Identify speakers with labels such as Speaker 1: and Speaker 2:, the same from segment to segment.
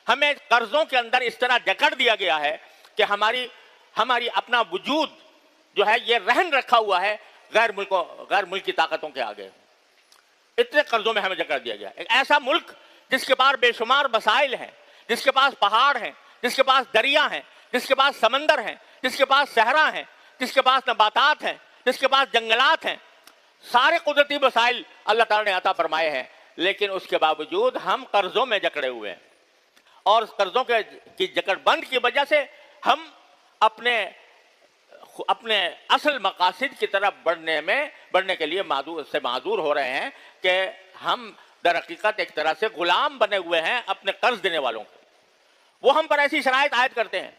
Speaker 1: ہمیں قرضوں کے اندر اس طرح جکڑ دیا گیا ہے کہ ہماری اپنا وجود جو ہے یہ رہن رکھا ہوا ہے غیر ملکی طاقتوں کے آگے. اتنے قرضوں میں ہمیں جکڑ دیا گیا. ایک ایسا ملک جس کے پاس بے شمار وسائل ہیں، جس کے پاس پہاڑ ہیں، جس کے پاس دریا ہیں، جس کے پاس سمندر ہیں، جس کے پاس صحرا ہیں، جس کے پاس نباتات ہیں، جس کے پاس جنگلات ہیں، سارے قدرتی وسائل اللہ تعالیٰ نے عطا فرمائے ہیں، لیکن اس کے باوجود ہم قرضوں میں جکڑے ہوئے ہیں. اور قرضوں کی جکڑ بند کی وجہ سے ہم اپنے اصل مقاصد کی طرف بڑھنے کے لیے معذور ہو رہے ہیں کہ ہم در حقیقت ایک طرح سے غلام بنے ہوئے ہیں اپنے قرض دینے والوں کے. وہ ہم پر ایسی شرائط عائد کرتے ہیں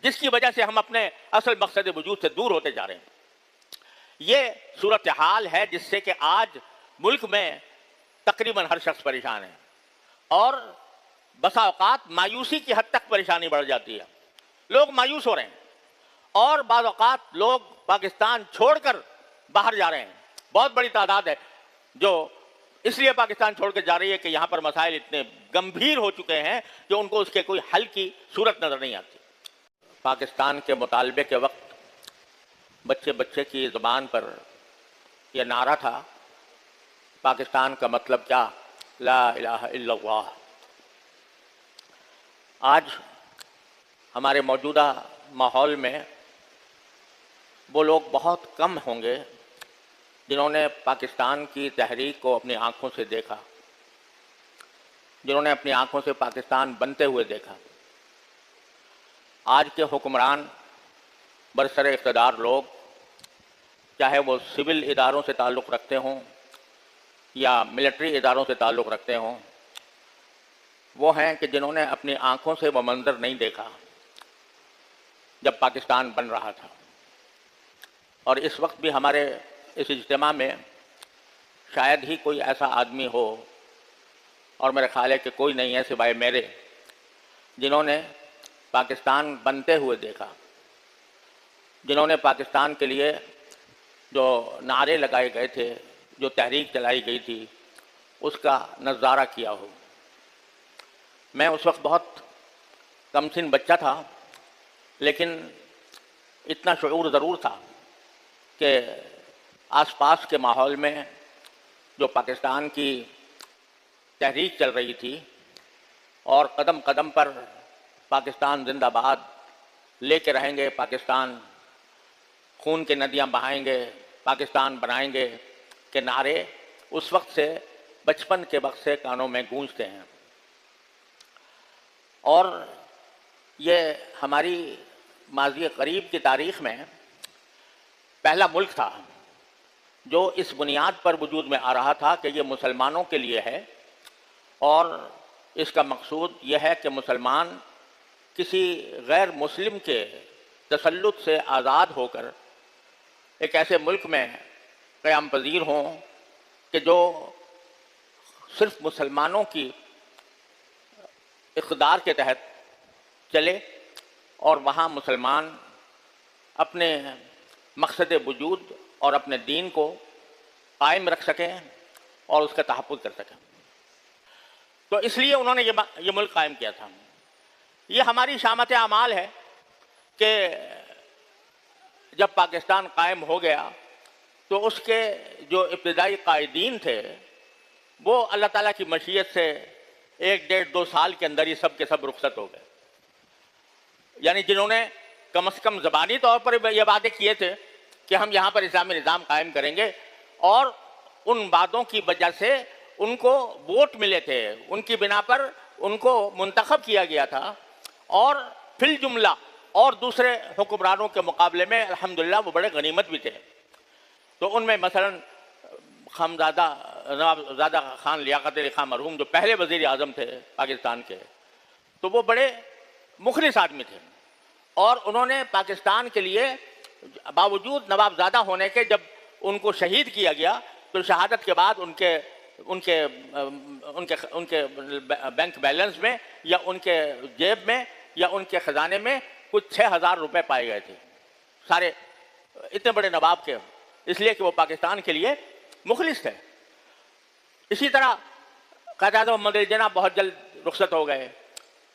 Speaker 1: جس کی وجہ سے ہم اپنے اصل مقصد وجود سے دور ہوتے جا رہے ہیں. یہ صورتحال ہے جس سے کہ آج ملک میں تقریباً ہر شخص پریشان ہے اور بسا اوقات مایوسی کی حد تک پریشانی بڑھ جاتی ہے. لوگ مایوس ہو رہے ہیں اور بعض اوقات لوگ پاکستان چھوڑ کر باہر جا رہے ہیں. بہت بڑی تعداد ہے جو اس لیے پاکستان چھوڑ کے جا رہی ہے کہ یہاں پر مسائل اتنے گمبھیر ہو چکے ہیں کہ ان کو اس کے کوئی حل کی صورت نظر نہیں آتی. پاکستان کے مطالبے کے وقت بچے کی زبان پر یہ نعرہ تھا، پاکستان کا مطلب کیا؟ لا الہ الا اللہ. آج ہمارے موجودہ ماحول میں وہ لوگ بہت کم ہوں گے جنہوں نے پاکستان کی تحریک کو اپنی آنکھوں سے دیکھا، جنہوں نے اپنی آنکھوں سے پاکستان بنتے ہوئے دیکھا. آج کے حکمران برسر اقتدار لوگ، چاہے وہ سول اداروں سے تعلق رکھتے ہوں یا ملٹری اداروں سے تعلق رکھتے ہوں، وہ ہیں کہ جنہوں نے اپنی آنکھوں سے وہ منظر نہیں دیکھا جب پاکستان بن رہا تھا. اور اس وقت بھی ہمارے اس اجتماع میں شاید ہی کوئی ایسا آدمی ہو، اور میرا خیال ہے کہ کوئی نہیں ہے سوائے میرے، جنہوں نے پاکستان بنتے ہوئے دیکھا، جنہوں نے پاکستان کے لیے جو نعرے لگائے گئے تھے، جو تحریک چلائی گئی تھی، اس کا نظارہ کیا ہو. میں اس وقت بہت کم سن بچہ تھا، لیکن اتنا شعور ضرور تھا کہ آس پاس کے ماحول میں جو پاکستان کی تحریک چل رہی تھی اور قدم قدم پر پاکستان زندہ باد، لے کے رہیں گے پاکستان، خون کی ندیاں بہائیں گے، پاکستان بنائیں گے کے نعرے اس وقت سے، بچپن کے وقت سے کانوں میں گونجتے ہیں. اور یہ ہماری ماضی قریب کی تاریخ میں پہلا ملک تھا جو اس بنیاد پر وجود میں آ رہا تھا کہ یہ مسلمانوں کے لیے ہے، اور اس کا مقصود یہ ہے کہ مسلمان کسی غیر مسلم کے تسلط سے آزاد ہو کر ایک ایسے ملک میں قیام پذیر ہوں کہ جو صرف مسلمانوں کی اقتدار کے تحت چلے، اور وہاں مسلمان اپنے مقصد وجود اور اپنے دین کو قائم رکھ سکیں اور اس کا تحفظ کر سکیں. تو اس لیے انہوں نے یہ ملک قائم کیا تھا. یہ ہماری شامت اعمال ہے کہ جب پاکستان قائم ہو گیا تو اس کے جو ابتدائی قائدین تھے وہ اللہ تعالیٰ کی مشیت سے 1-1.5-2 سال کے اندر ہی سب کے سب رخصت ہو گئے. یعنی جنہوں نے کم از کم زبانی طور پر یہ وعدے کیے تھے کہ ہم یہاں پر اسلامی نظام قائم کریں گے، اور ان وعدوں کی وجہ سے ان کو ووٹ ملے تھے، ان کی بنا پر ان کو منتخب کیا گیا تھا، اور فی الجملہ اور دوسرے حکمرانوں کے مقابلے میں الحمدللہ وہ بڑے غنیمت بھی تھے. تو ان میں مثلا نواب خان لیاقت علی خان مرحوم جو پہلے وزیر اعظم تھے پاکستان کے، تو وہ بڑے مخلص آدمی تھے، اور انہوں نے پاکستان کے لیے باوجود نوابزادہ ہونے کے جب ان کو شہید کیا گیا تو شہادت کے بعد ان کے بینک بیلنس میں یا ان کے جیب میں یا ان کے خزانے میں کچھ 6,000 روپے پائے گئے تھے، سارے اتنے بڑے نواب کے، اس لیے کہ وہ پاکستان کے لیے مخلص تھے. اسی طرح قائد اعظم محمد علی جناح بہت جلد رخصت ہو گئے.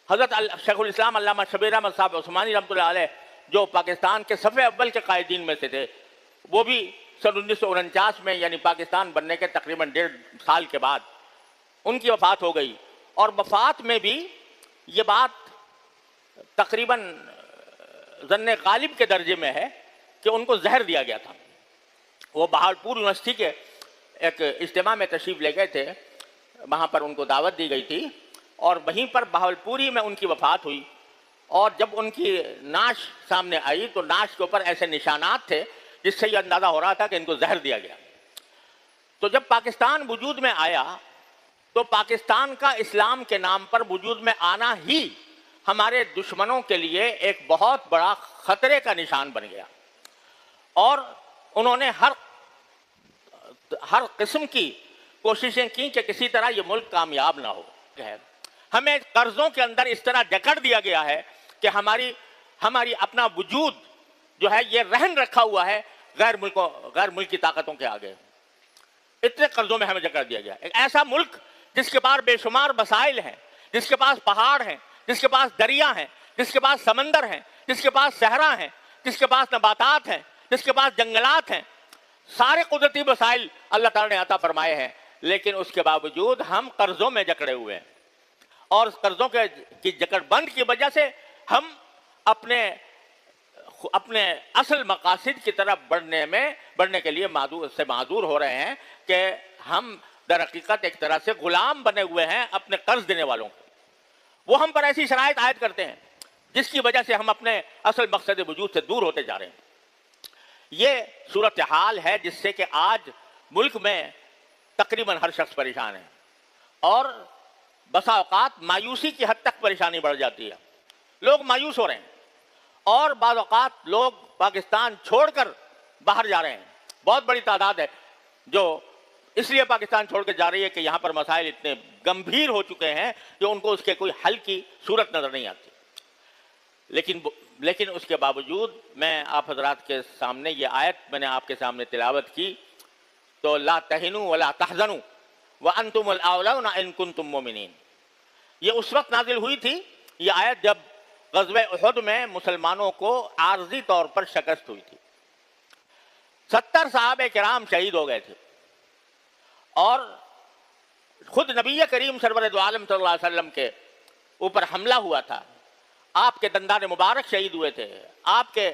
Speaker 1: حضرت شیخ الاسلام علامہ شبیر احمد صاحب عثمانی رحمۃ اللہ علیہ جو پاکستان کے صف اول کے قائدین میں سے تھے، وہ بھی سن 1949 میں یعنی پاکستان بننے کے تقریباً 1.5 سال کے بعد ان کی وفات ہو گئی، اور وفات میں بھی یہ بات تقریباً ظن غالب کے درجے میں ہے کہ ان کو زہر دیا گیا تھا۔ وہ بہاولپور یونیورسٹی کے ایک اجتماع میں تشریف لے گئے تھے، وہاں پر ان کو دعوت دی گئی تھی، اور وہیں پر بہاولپوری میں ان کی وفات ہوئی، اور جب ان کی نعش سامنے آئی تو نعش کے اوپر ایسے نشانات تھے جس سے یہ اندازہ ہو رہا تھا کہ ان کو زہر دیا گیا۔ تو جب پاکستان وجود میں آیا تو پاکستان کا اسلام کے نام پر وجود میں آنا ہی ہمارے دشمنوں کے لیے ایک بہت بڑا خطرے کا نشان بن گیا، اور انہوں نے ہر قسم کی کوششیں کی کہ کسی طرح یہ ملک کامیاب نہ ہو۔ ہمیں قرضوں کے اندر اس طرح جکڑ دیا گیا ہے کہ ہماری اپنا وجود جو ہے یہ رہن رکھا ہوا ہے غیر ملکی طاقتوں کے آگے۔ اتنے قرضوں میں ہمیں جکڑ دیا گیا، ایک ایسا ملک جس کے پاس بے شمار وسائل ہیں، جس کے پاس پہاڑ ہیں، جس کے پاس دریا ہیں، جس کے پاس سمندر ہیں، جس کے پاس صحرا ہیں، جس کے پاس نباتات ہیں، جس کے پاس جنگلات ہیں، سارے قدرتی وسائل اللہ تعالیٰ نے عطا فرمائے ہیں، لیکن اس کے باوجود ہم قرضوں میں جکڑے ہوئے ہیں، اور قرضوں کی جکڑ بند کی وجہ سے ہم اپنے اصل مقاصد کی طرف بڑھنے کے لیے معذور ہو رہے ہیں کہ ہم در حقیقت ایک طرح سے غلام بنے ہوئے ہیں اپنے قرض دینے والوں کو۔ وہ ہم پر ایسی شرائط عائد کرتے ہیں جس کی وجہ سے ہم اپنے اصل مقصد وجود سے دور ہوتے جا رہے ہیں۔ یہ صورتحال ہے جس سے کہ آج ملک میں تقریباً ہر شخص پریشان ہے، اور بسا اوقات مایوسی کی حد تک پریشانی بڑھ جاتی ہے، لوگ مایوس ہو رہے ہیں، اور بعض اوقات لوگ پاکستان چھوڑ کر باہر جا رہے ہیں۔ بہت بڑی تعداد ہے جو اس لیے پاکستان چھوڑ کے جا رہی ہے کہ یہاں پر مسائل اتنے گمبھیر ہو چکے ہیں کہ ان کو اس کے کوئی حل کی صورت نظر نہیں آتی۔ لیکن اس کے باوجود میں آپ حضرات کے سامنے یہ آیت میں نے آپ کے سامنے تلاوت کی تو لا تہنوا ولا تحزنوا وانتم الاعلون ان کنتم مؤمنین، یہ اس وقت نازل ہوئی تھی یہ آیت جب غزوہ احد میں مسلمانوں کو عارضی طور پر شکست ہوئی تھی، 70 صحابہ کرام شہید ہو گئے تھے، اور خود نبی کریم سرور دو عالم صلی اللہ علیہ وسلم کے اوپر حملہ ہوا تھا، آپ کے دندان مبارک شہید ہوئے تھے، آپ کے